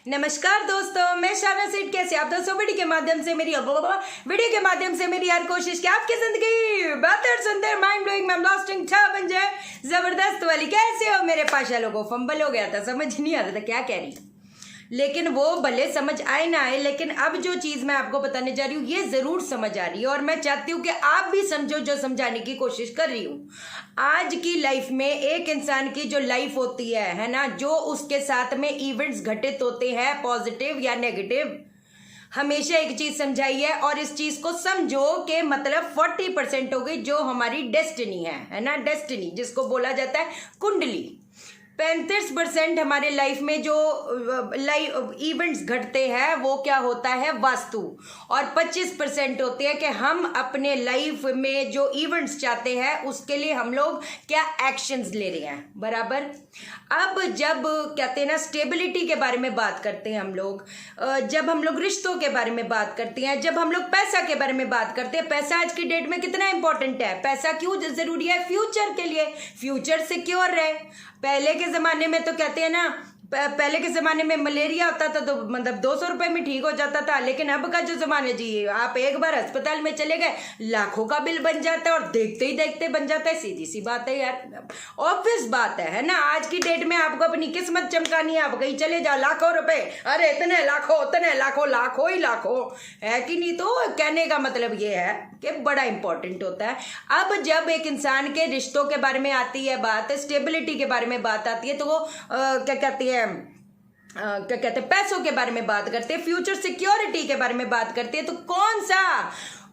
नमस्कार दोस्तों, मैं शाना सेठ। कैसे आप दोस्तों? वीडियो के माध्यम से मेरी हर कोशिश कि आपकी जिंदगी बेहतर, सुंदर, माइंड ब्लोइंग, ब्लास्टिंग बन जाए, जबरदस्त वाली। कैसे हो मेरे पाशा लोगों? फंबल हो गया था, समझ नहीं आ रहा था क्या कह रही, लेकिन वो भले समझ आए ना आए, लेकिन अब जो चीज़ मैं आपको बताने जा रही हूँ ये ज़रूर समझ आ रही है और मैं चाहती हूँ कि आप भी समझो जो समझाने की कोशिश कर रही हूँ। आज की लाइफ में एक इंसान की जो लाइफ होती है ना, जो उसके साथ में इवेंट्स घटित होते हैं, पॉजिटिव या नेगेटिव, हमेशा एक चीज़ समझाई है और इस चीज़ को समझो कि मतलब 40% हो गई जो हमारी डेस्टिनी है ना, डेस्टिनी जिसको बोला जाता है कुंडली। 35% हमारे लाइफ में जो इवेंट्स घटते हैं वो क्या होता है, वास्तु। और 25% होते हैं कि हम अपने लाइफ में जो इवेंट्स चाहते हैं उसके लिए हम लोग क्या एक्शंस ले रहे हैं, बराबर। अब जब कहते हैं ना स्टेबिलिटी के बारे में बात करते हैं हम लोग, जब हम लोग रिश्तों के बारे में बात करते हैं, जब हम लोग पैसा के बारे में बात करते हैं, पैसा आज की डेट में कितना इंपॉर्टेंट है, पैसा क्यों जरूरी है? फ्यूचर के लिए, फ्यूचर सिक्योर रहे। पहले के ज़माने में तो कहते हैं ना, पहले के ज़माने में मलेरिया होता था तो मतलब 200 रुपये में ठीक हो जाता था, लेकिन अब का जो ज़माना जी, आप एक बार अस्पताल में चले गए लाखों का बिल बन जाता है और देखते ही देखते बन जाता है। सीधी सी बात है यार, ऑब्वियस बात है ना। आज की डेट में आपको अपनी किस्मत चमकानी है, आप कहीं चले जाओ, लाखों रुपए, अरे इतने लाखों, उतने लाखों, लाखों ही लाखों, है कि नहीं? तो कहने का मतलब ये है कि बड़ा इंपॉर्टेंट होता है। अब जब एक इंसान के रिश्तों के बारे में आती है बात, स्टेबिलिटी के बारे में बात आती है, तो वो क्या कहती है, क्या कहते हैं, पैसों के बारे में बात करते हैं, फ्यूचर सिक्योरिटी के बारे में बात करते हैं। तो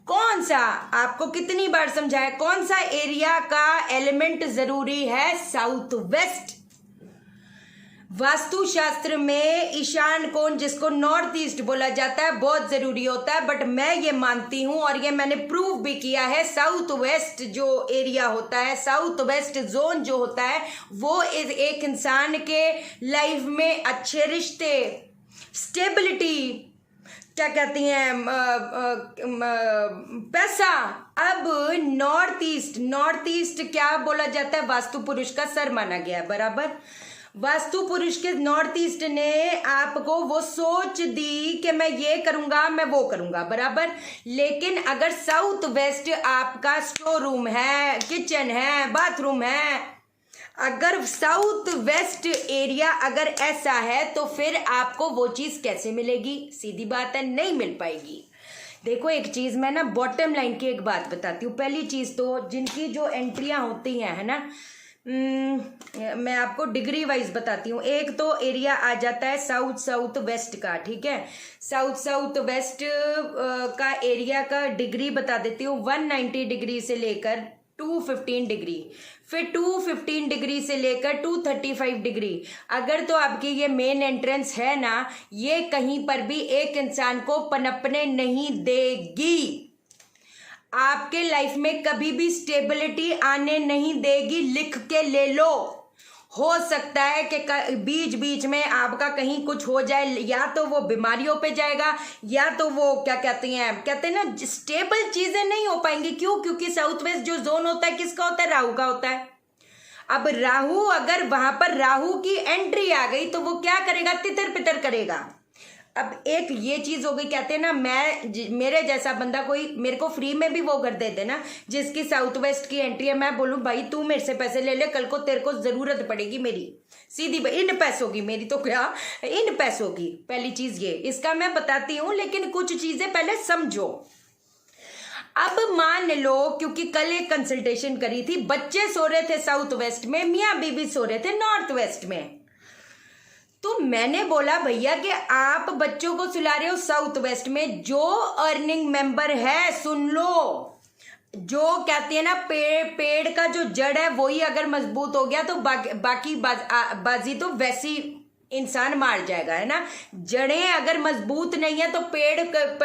कौन सा आपको कितनी बार समझाया, कौन सा एरिया का एलिमेंट जरूरी है? South west. वास्तुशास्त्र में ईशान कोण, जिसको नॉर्थ ईस्ट बोला जाता है, बहुत जरूरी होता है। बट मैं ये मानती हूं और ये मैंने प्रूव भी किया है, साउथ वेस्ट जो एरिया होता है, साउथ वेस्ट जोन जो होता है, वो एक इंसान के लाइफ में अच्छे रिश्ते, स्टेबिलिटी, क्या कहती हैं, पैसा। अब नॉर्थ ईस्ट क्या बोला जाता है? वास्तु पुरुष का सर माना गया है, बराबर। वास्तु पुरुष के नॉर्थ ईस्ट ने आपको वो सोच दी कि मैं ये करूंगा, मैं वो करूंगा, बराबर। लेकिन अगर साउथ वेस्ट आपका स्टोर रूम है, किचन है, बाथरूम है, अगर साउथ वेस्ट एरिया अगर ऐसा है तो फिर आपको वो चीज कैसे मिलेगी? सीधी बात है, नहीं मिल पाएगी। देखो एक चीज मैं ना बॉटम लाइन की एक बात बताती हूँ। पहली चीज तो जिनकी जो एंट्रियां होती हैं, है ना, मैं आपको डिग्री वाइज बताती हूँ। एक तो एरिया आ जाता है साउथ वेस्ट का, ठीक है। साउथ वेस्ट का एरिया का डिग्री बता देती हूँ। 190 डिग्री से लेकर 215 डिग्री, फिर 215 डिग्री से लेकर 235 डिग्री। अगर तो आपकी ये मेन एंट्रेंस है ना, ये कहीं पर भी एक इंसान को पनपने नहीं देगी, आपके लाइफ में कभी भी स्टेबिलिटी आने नहीं देगी। लिख के ले लो। हो सकता है कि बीच में आपका कहीं कुछ हो जाए, या तो वो बीमारियों पे जाएगा, या तो वो क्या कहते हैं ना, स्टेबल चीजें नहीं हो पाएंगी। क्यों? क्योंकि साउथ वेस्ट जो जोन होता है किसका होता है? राहु का होता है। अब राहु, अगर वहां पर राहु की एंट्री आ गई तो वो क्या करेगा? तितर पितर करेगा। अब एक ये चीज हो गई, कहते हैं ना, मेरे जैसा बंदा कोई मेरे को फ्री में भी वो कर दे देना जिसकी साउथ वेस्ट की एंट्री है, मैं बोलूं भाई तू मेरे से पैसे ले ले, कल को तेरे को जरूरत पड़ेगी मेरी, सीधी इन पैसों की, मेरी तो क्या इन पैसों की। पहली चीज ये, इसका मैं बताती हूँ, लेकिन कुछ चीजें पहले समझो। अब मान लो, क्योंकि कल एक कंसल्टेशन करी थी, बच्चे सो रहे थे साउथ वेस्ट में, मियाँ बीबी सो रहे थे नॉर्थ वेस्ट में। तो मैंने बोला भैया कि आप बच्चों को सुला रहे हो साउथ वेस्ट में, जो अर्निंग मेंबर है, सुन लो, जो कहते हैं ना पेड़ का जो जड़ है वही अगर मजबूत हो गया तो बाकी बाजी तो वैसी इंसान मार जाएगा, है ना। जड़ें अगर मजबूत नहीं है तो पेड़,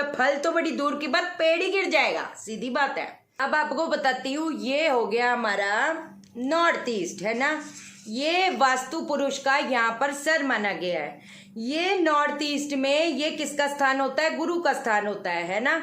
फल तो बड़ी दूर की बात, पेड़ ही गिर जाएगा, सीधी बात है। अब आपको बताती हूँ, ये हो गया हमारा नॉर्थ ईस्ट, है ना। ये वास्तु पुरुष का यहाँ पर सर माना गया है। ये नॉर्थ ईस्ट में ये किसका स्थान होता है? गुरु का स्थान होता है ना।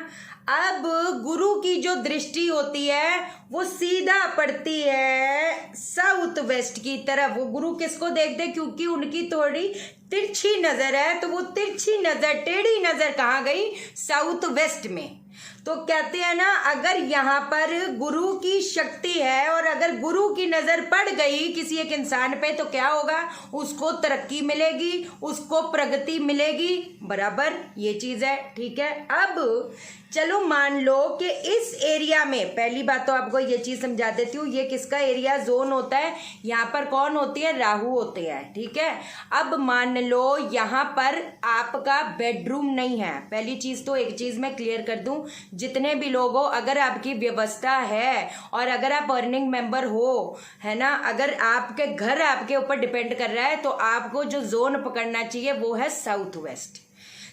अब गुरु की जो दृष्टि होती है वो सीधा पड़ती है साउथ वेस्ट की तरफ। वो गुरु किसको देखते, क्योंकि उनकी थोड़ी तिरछी नजर है, तो वो तिरछी नजर, टेढ़ी नजर कहाँ गई, साउथ वेस्ट में। तो कहते हैं ना, अगर यहाँ पर गुरु की शक्ति है और अगर गुरु की नजर पड़ गई किसी एक इंसान पे तो क्या होगा, उसको तरक्की मिलेगी, उसको प्रगति मिलेगी, बराबर ये चीज है। ठीक है, अब चलो मान लो कि इस एरिया में, पहली बात तो आपको ये चीज समझा देती हूँ, ये किसका एरिया जोन होता है, यहाँ पर कौन होती है, राहु होते हैं। ठीक है, अब मान लो यहाँ पर आपका बेडरूम नहीं है। पहली चीज तो एक चीज मैं क्लियर कर दूं, जितने भी लोग हो, अगर आपकी व्यवस्था है और अगर आप अर्निंग मेंबर हो, है ना, अगर आपके घर आपके ऊपर डिपेंड कर रहा है तो आपको जो जोन पकड़ना चाहिए वो है साउथ वेस्ट।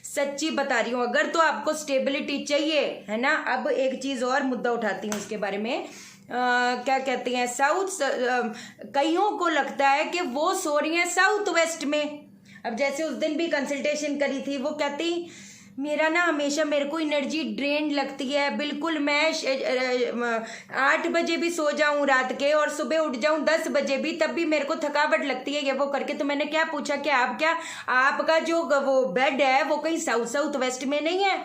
सच्ची बता रही हूँ, अगर तो आपको स्टेबिलिटी चाहिए, है ना। अब एक चीज और मुद्दा उठाती हूँ उसके बारे में, क्या कहते हैं, साउथ, कईयों को लगता है कि वो सो रही है साउथ वेस्ट में। अब जैसे उस दिन भी कंसल्टेशन करी थी, वो कहती मेरा ना हमेशा मेरे को एनर्जी ड्रेन लगती है, बिल्कुल मैं 8 बजे भी सो जाऊं रात के और सुबह उठ जाऊं 10 बजे भी, तब भी मेरे को थकावट लगती है ये वो करके। तो मैंने क्या पूछा कि आपका जो वो बेड है वो कहीं साउथ वेस्ट में नहीं है?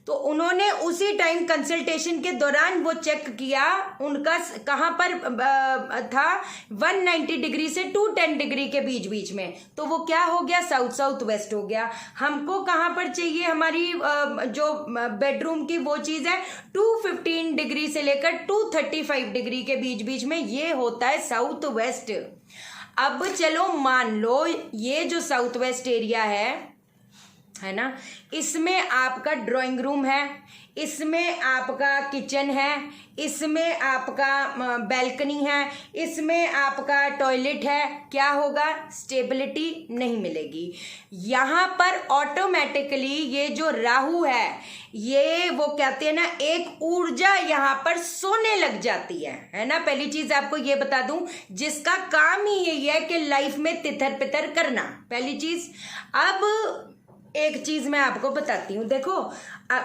तो उन्होंने उसी टाइम कंसल्टेशन के दौरान वो चेक किया, उनका कहाँ पर था, 190 डिग्री से 210 डिग्री के बीच बीच में। तो वो क्या हो गया, साउथ वेस्ट हो गया। हमको कहाँ पर चाहिए, हमारी जो बेडरूम की वो चीज है 215 डिग्री से लेकर 235 डिग्री के बीच बीच में, ये होता है साउथ वेस्ट। अब चलो मान लो ये जो साउथ वेस्ट एरिया है ना, इसमें आपका ड्राइंग रूम है, इसमें आपका किचन है, इसमें आपका बैल्कनी है, इसमें आपका टॉयलेट है, क्या होगा, स्टेबिलिटी नहीं मिलेगी। यहाँ पर ऑटोमेटिकली ये जो राहु है, ये वो कहते हैं ना, एक ऊर्जा यहाँ पर सोने लग जाती है ना। पहली चीज आपको ये बता दूं, जिसका काम ही यही है कि लाइफ में तितर पितर करना, पहली चीज। अब एक चीज मैं आपको बताती हूँ, देखो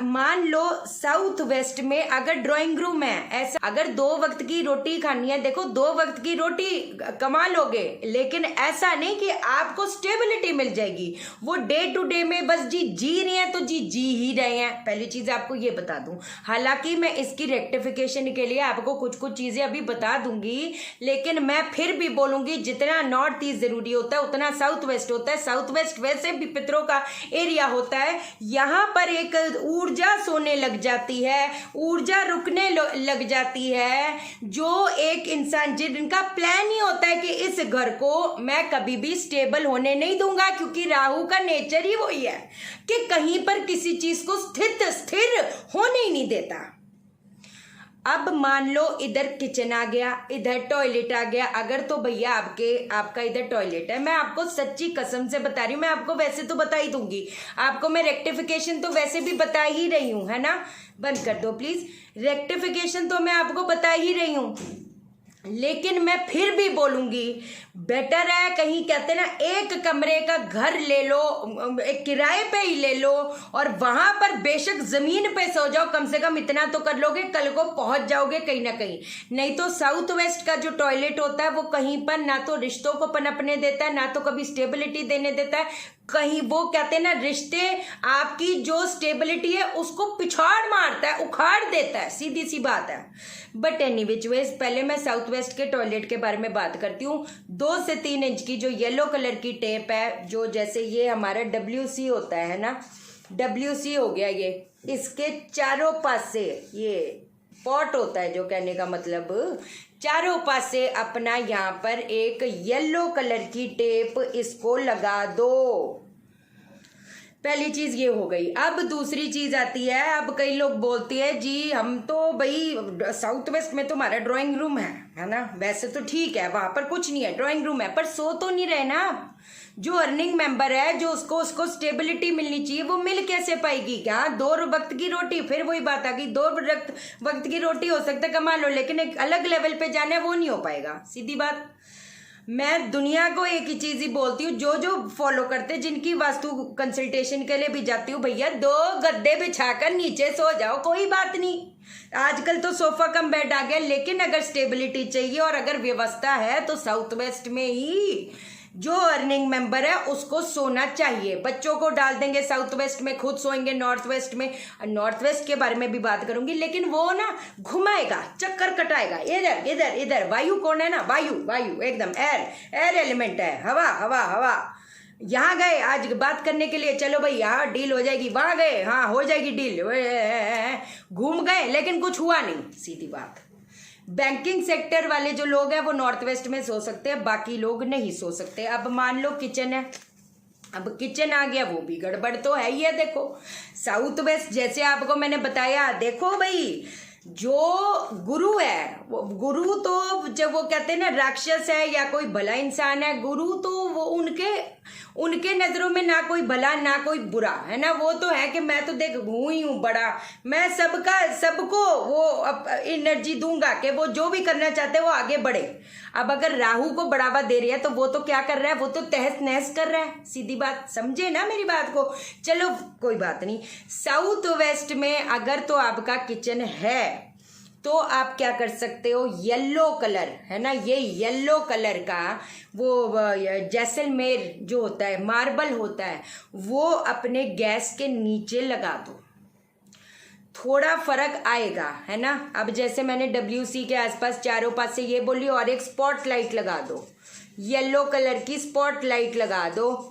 मान लो साउथ वेस्ट में अगर ड्राइंग रूम है, ऐसा अगर 2 वक्त की रोटी खानी है, देखो 2 वक्त की रोटी कमा लोगे, लेकिन ऐसा नहीं कि आपको स्टेबिलिटी मिल जाएगी। वो डे टू डे में बस जी रहे हैं तो जी ही रहे हैं, पहली चीज आपको ये बता दूं। हालांकि मैं इसकी रेक्टिफिकेशन के लिए आपको कुछ चीजें अभी बता दूंगी, लेकिन मैं फिर भी बोलूंगी जितना नॉर्थ ईस्ट जरूरी होता है उतना साउथ वेस्ट होता है। साउथ वेस्ट वैसे भी पितरों का एरिया होता है, यहाँ पर एक ऊर्जा सोने लग जाती है, ऊर्जा रुकने लग जाती है, जो एक इंसान जिनका प्लान ही होता है कि इस घर को मैं कभी भी स्टेबल होने नहीं दूंगा, क्योंकि राहु का नेचर ही वही है कि कहीं पर किसी चीज को स्थिर होने ही नहीं देता। अब मान लो इधर किचन आ गया, इधर टॉयलेट आ गया, अगर तो भैया आपका इधर टॉयलेट है, मैं आपको सच्ची कसम से बता रही हूँ, मैं आपको वैसे तो बता ही दूंगी, आपको मैं रेक्टिफिकेशन तो वैसे भी बता ही रही हूँ, है ना। बंद कर दो प्लीज, रेक्टिफिकेशन तो मैं आपको बता ही रही हूँ, लेकिन मैं फिर भी बोलूंगी, बेटर है कहीं कहते ना एक कमरे का घर ले लो, एक किराए पे ही ले लो, और वहां पर बेशक जमीन पे सो जाओ, कम से कम इतना तो कर लोगे, कल को पहुंच जाओगे कहीं ना कहीं। नहीं तो साउथ वेस्ट का जो टॉयलेट होता है वो कहीं पर ना तो रिश्तों को पनपने देता है, ना तो कभी स्टेबिलिटी देने देता है, कहीं वो कहते हैं ना रिश्ते, आपकी जो स्टेबिलिटी है उसको पिछाड़ मारता है, उखाड़ देता है, सीधी सी बात है। बट एनीवेज पहले मैं साउथ वेस्ट के टॉयलेट के बारे में बात करती हूँ। 2 से 3 इंच की जो येलो कलर की टेप है, जो जैसे ये हमारा WC होता है ना, WC हो गया ये, इसके चारों पास से ये पॉट होता है, जो कहने का मतलब चारों पास से अपना यहाँ पर एक येलो कलर की टेप इसको लगा दो। पहली चीज ये हो गई। अब दूसरी चीज आती है, अब कई लोग बोलते हैं जी हम तो भाई साउथ वेस्ट में तो हमारा ड्राइंग रूम है ना, वैसे तो ठीक है वहां पर कुछ नहीं है, ड्राइंग रूम है, पर सो तो नहीं रहे ना। जो अर्निंग मेंबर है, जो उसको स्टेबिलिटी मिलनी चाहिए, वो मिल कैसे पाएगी? क्या 2 वक्त की रोटी, फिर वही बात आ गई, 2 वक्त की रोटी हो सकता है कमा लो, लेकिन एक अलग लेवल पे जाना है वो नहीं हो पाएगा, सीधी बात। मैं दुनिया को एक ही चीज ही बोलती हूँ, जो जो फॉलो करते, जिनकी वास्तु कंसल्टेशन के लिए भी जाती हूँ, भैया 2 गद्दे बिछाकर नीचे सो जाओ, कोई बात नहीं। आजकल तो सोफा कम बेड आ गया, लेकिन अगर स्टेबिलिटी चाहिए और अगर व्यवस्था है तो साउथ वेस्ट में ही जो अर्निंग मेंबर है उसको सोना चाहिए। बच्चों को डाल देंगे साउथ वेस्ट में, खुद सोएंगे नॉर्थ वेस्ट में। नॉर्थ वेस्ट के बारे में भी बात करूंगी, लेकिन वो ना घुमाएगा, चक्कर कटाएगा, इधर इधर इधर। वायु कौन है ना, वायु, वायु एकदम एयर एलिमेंट है, हवा हवा हवा। यहाँ गए आज बात करने के लिए, चलो भाई यहाँ डील हो जाएगी, वहां गए हाँ हो जाएगी डील, घूम गए लेकिन कुछ हुआ नहीं, सीधी बात। बैंकिंग सेक्टर वाले जो लोग हैं वो नॉर्थ वेस्ट में सो सकते हैं, बाकी लोग नहीं सो सकते। अब मान लो किचन है, अब किचन आ गया, वो भी गड़बड़ तो है ही है। देखो साउथ वेस्ट जैसे आपको मैंने बताया, देखो भाई जो गुरु है, वो गुरु तो जब वो कहते हैं ना राक्षस है या कोई भला इंसान है, गुरु तो वो उनके नजरों में ना कोई भला ना कोई बुरा है ना। वो तो है कि मैं तो देख हूं ही हूं बड़ा, मैं सबको वो एनर्जी दूंगा कि वो जो भी करना चाहते हैं वो आगे बढ़े। अब अगर राहु को बढ़ावा दे रही है तो वो तो क्या कर रहा है, वो तो तहस नहस कर रहा है, सीधी बात, समझे ना मेरी बात को। चलो कोई बात नहीं। साउथ वेस्ट में अगर तो आपका किचन है तो आप क्या कर सकते हो, येलो कलर है ना, ये येलो कलर का वो जैसलमेर जो होता है, मार्बल होता है, वो अपने गैस के नीचे लगा दो, थोड़ा फर्क आएगा है ना। अब जैसे मैंने WC के आसपास चारों पास से ये बोली, और एक स्पॉट लाइट लगा दो, येलो कलर की स्पॉट लाइट लगा दो,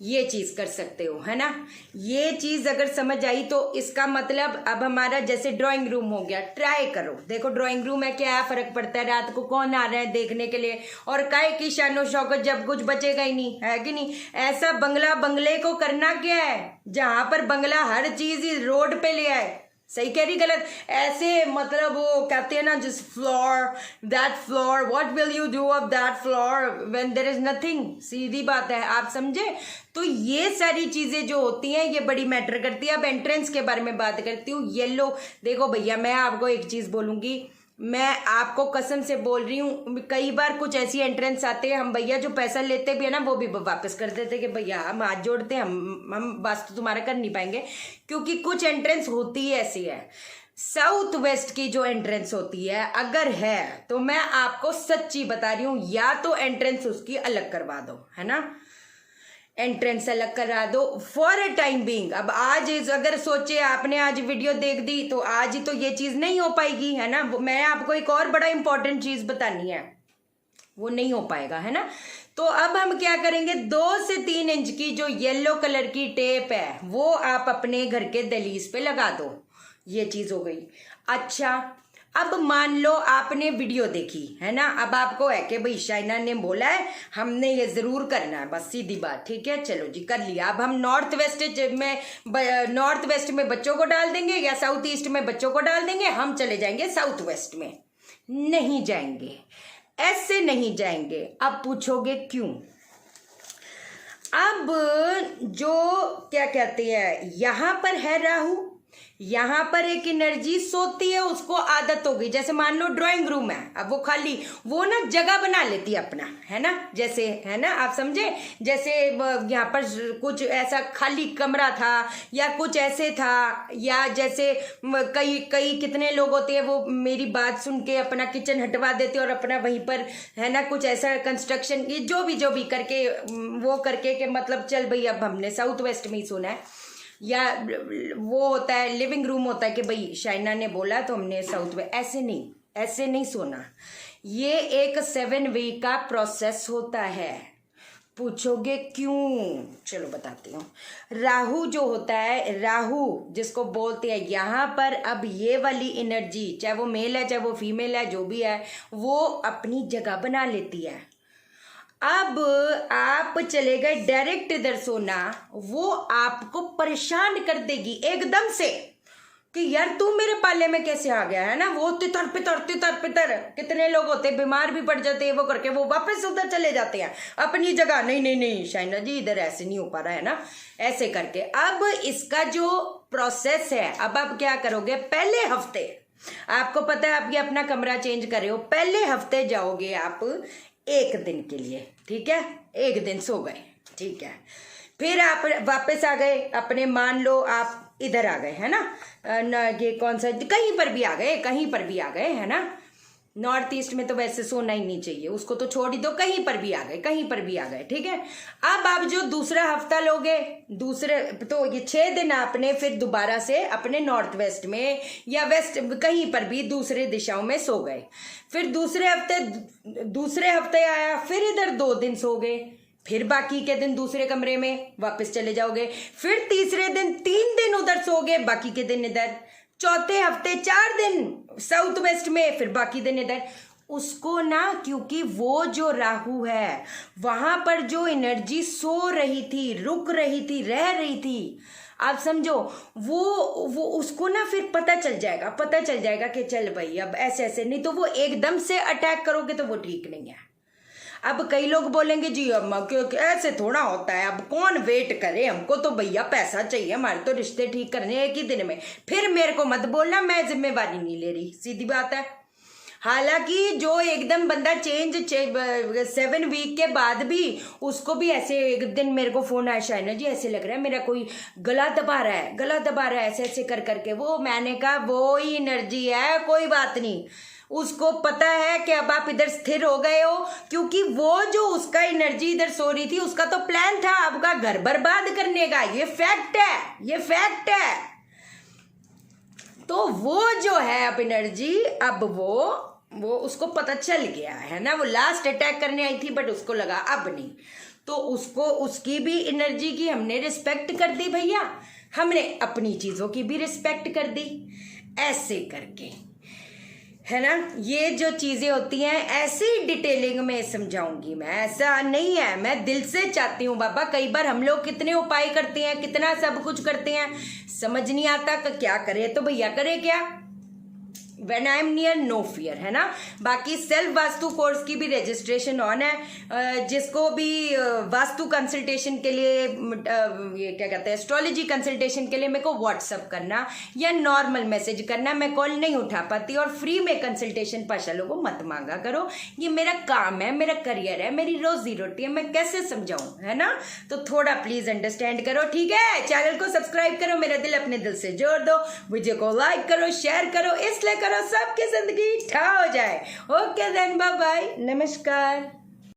ये चीज कर सकते हो है ना। ये चीज अगर समझ आई तो इसका मतलब अब हमारा जैसे ड्राइंग रूम हो गया, ट्राई करो, देखो ड्राइंग रूम में क्या फर्क पड़ता है, रात को कौन आ रहा है देखने के लिए, और काय की शानो शौकत जब कुछ बचेगा ही नहीं, है कि नहीं। ऐसा बंगले को करना क्या है जहां पर बंगला हर चीज ही रोड पे ले आए, सही कह रही गलत, ऐसे मतलब वो कहते हैं ना जिस floor that floor, what will you do of that floor when there is nothing, सीधी बात है, आप समझे। तो ये सारी चीजें जो होती हैं ये बड़ी मैटर करती है। अब एंट्रेंस के बारे में बात करती हूँ, येलो, देखो भैया मैं आपको एक चीज बोलूंगी, मैं आपको कसम से बोल रही हूँ, कई बार कुछ ऐसी एंट्रेंस आते हैं, हम भैया जो पैसा लेते भी है ना वो भी वापस कर देते कि भैया हम हाथ जोड़ते हैं, हम वास्तु तुम्हारा कर नहीं पाएंगे, क्योंकि कुछ एंट्रेंस होती ही ऐसी है। साउथ वेस्ट की जो एंट्रेंस होती है अगर है तो मैं आपको सच्ची बता रही हूँ, या तो एंट्रेंस उसकी अलग करवा दो है ना, एंट्रेंस अलग करा दो फॉर ए टाइम बीइंग। अब आज अगर सोचे आपने आज वीडियो देख दी तो आज ही तो ये चीज नहीं हो पाएगी है ना। मैं आपको एक और बड़ा इंपॉर्टेंट चीज बतानी है, वो नहीं हो पाएगा है ना। तो अब हम क्या करेंगे, 2 से 3 इंच की जो येलो कलर की टेप है वो आप अपने घर के दहलीज पे लगा दो, ये चीज हो गई। अच्छा अब मान लो आपने वीडियो देखी है ना, अब आपको है कि भाई शाइना ने बोला है हमने ये जरूर करना है, बस सीधी बात, ठीक है चलो जी कर लिया। अब हम नॉर्थ वेस्ट में बच्चों को डाल देंगे या साउथ ईस्ट में बच्चों को डाल देंगे, हम चले जाएंगे साउथ वेस्ट में, नहीं जाएंगे, ऐसे नहीं जाएंगे। अब पूछोगे क्यों, अब जो क्या कहते हैं यहां पर है राहु, यहां पर एक एनर्जी सोती है, उसको आदत हो गई, जैसे मान लो ड्राइंग रूम है, अब वो खाली वो ना जगह बना लेती है अपना है ना, जैसे है ना आप समझे, जैसे यहाँ पर कुछ ऐसा खाली कमरा था या कुछ ऐसे था, या जैसे कई कितने लोग होते हैं वो मेरी बात सुन के अपना किचन हटवा देते और अपना वहीं पर है ना कुछ ऐसा कंस्ट्रक्शन जो भी करके वो करके के मतलब चल भाई अब हमने साउथ वेस्ट में ही सोना है, या वो होता है लिविंग रूम होता है कि भाई शाइना ने बोला तो हमने साउथ में, ऐसे नहीं सोना। ये एक 7 वीक का प्रोसेस होता है। पूछोगे क्यों, चलो बताती हूँ। राहु जो होता है, राहु जिसको बोलते हैं, यहाँ पर अब ये वाली एनर्जी चाहे वो मेल है चाहे वो फीमेल है जो भी है वो अपनी जगह बना लेती है। अब आप चले गए डायरेक्ट इधर सोना, वो आपको परेशान कर देगी एकदम से कि यार तू मेरे पाले में कैसे आ गया है ना। वो तितर पितर कितने लोग होते बीमार भी पड़ जाते हैं, वो करके वो वापस उधर चले जाते हैं अपनी जगह, नहीं शाइना जी इधर ऐसे नहीं हो पा रहा है ना, ऐसे करके। अब इसका जो प्रोसेस है, अब आप क्या करोगे, पहले हफ्ते आपको पता है आप ये अपना कमरा चेंज कर रहे हो, पहले हफ्ते जाओगे आप 1 दिन के लिए, ठीक है, 1 दिन सो गए, ठीक है। फिर आप वापस आ गए अपने, मान लो आप इधर आ गए, है ना, ये कौन सा, कहीं पर भी आ गए, कहीं पर भी आ गए, है ना। नॉर्थ ईस्ट में तो वैसे सोना ही नहीं चाहिए, उसको तो छोड़ ही दो, कहीं पर भी आ गए, कहीं पर भी आ गए, ठीक है। अब आप जो दूसरा हफ्ता लोगे, दूसरे तो ये 6 दिन आपने फिर दोबारा से अपने नॉर्थ वेस्ट में या वेस्ट कहीं पर भी दूसरे दिशाओं में सो गए। फिर दूसरे हफ्ते आया, फिर इधर 2 दिन सो गए, फिर बाकी के दिन दूसरे कमरे में वापस चले जाओगे। फिर तीसरे दिन 3 दिन उधर सोगे, बाकी के दिन इधर। चौथे हफ्ते 4 दिन साउथ वेस्ट में, फिर बाकी दिन इधर। उसको ना, क्योंकि वो जो राहु है वहां पर जो एनर्जी सो रही थी, रुक रही थी, रह रही थी, आप समझो, वो उसको ना फिर पता चल जाएगा कि चल भाई अब ऐसे ऐसे, नहीं तो वो एकदम से अटैक करोगे तो वो ठीक नहीं है। अब कई लोग बोलेंगे जी अब ऐसे थोड़ा होता है, अब कौन वेट करे, हमको तो भैया पैसा चाहिए, हमारे तो रिश्ते ठीक करने 1 ही दिन में। फिर मेरे को मत बोलना, मैं जिम्मेवारी नहीं ले रही, सीधी बात है। हालांकि जो एकदम बंदा चेंज 7 वीक के बाद भी, उसको भी ऐसे एक दिन मेरे को फोन आया, शायना जी ऐसे लग रहा है मेरा कोई गला दबा रहा है, ऐसे ऐसे कर करके। वो मैंने कहा वो ही एनर्जी है, कोई बात नहीं। उसको पता है कि अब आप इधर स्थिर हो गए हो, क्योंकि वो जो उसका एनर्जी इधर सो रही थी, उसका तो प्लान था आपका घर बर्बाद करने का। ये फैक्ट है। तो वो जो है अब एनर्जी, अब वो उसको पता चल गया है ना। वो लास्ट अटैक करने आई थी, बट उसको लगा अब नहीं, तो उसको उसकी भी एनर्जी की हमने रिस्पेक्ट कर दी भैया, हमने अपनी चीजों की भी रिस्पेक्ट कर दी, ऐसे करके, है ना। ये जो चीजें होती हैं ऐसी डिटेलिंग में समझाऊंगी मैं, ऐसा नहीं है, मैं दिल से चाहती हूँ बाबा। कई बार हम लोग कितने उपाय करते हैं, कितना सब कुछ करते हैं, समझ नहीं आता कि क्या करे, तो भैया करे क्या, When I am near no fear, है ना। बाकी सेल्फ वास्तु कोर्स की भी रजिस्ट्रेशन ऑन है, जिसको भी वास्तु कंसल्टेशन के लिए, ये क्या कहते हैं, एस्ट्रोलॉजी कंसल्टेशन के लिए मेरे को व्हाट्सअप करना या नॉर्मल मैसेज करना, मैं कॉल नहीं उठा पाती। और फ्री में कंसल्टेशन पाशालों को मत मांगा करो, ये मेरा काम है, मेरा करियर है, मेरी रोजी रोटी है, मैं कैसे समझाऊं, है ना। तो थोड़ा प्लीज अंडरस्टैंड करो, ठीक है। चैनल को सब्सक्राइब करो, मेरा दिल अपने दिल से जोड़ दो, वीडियो को लाइक करो, शेयर करो, इसलिए करो सबकी जिंदगी ठा हो जाए। ओके देन, बाय बाय, नमस्कार।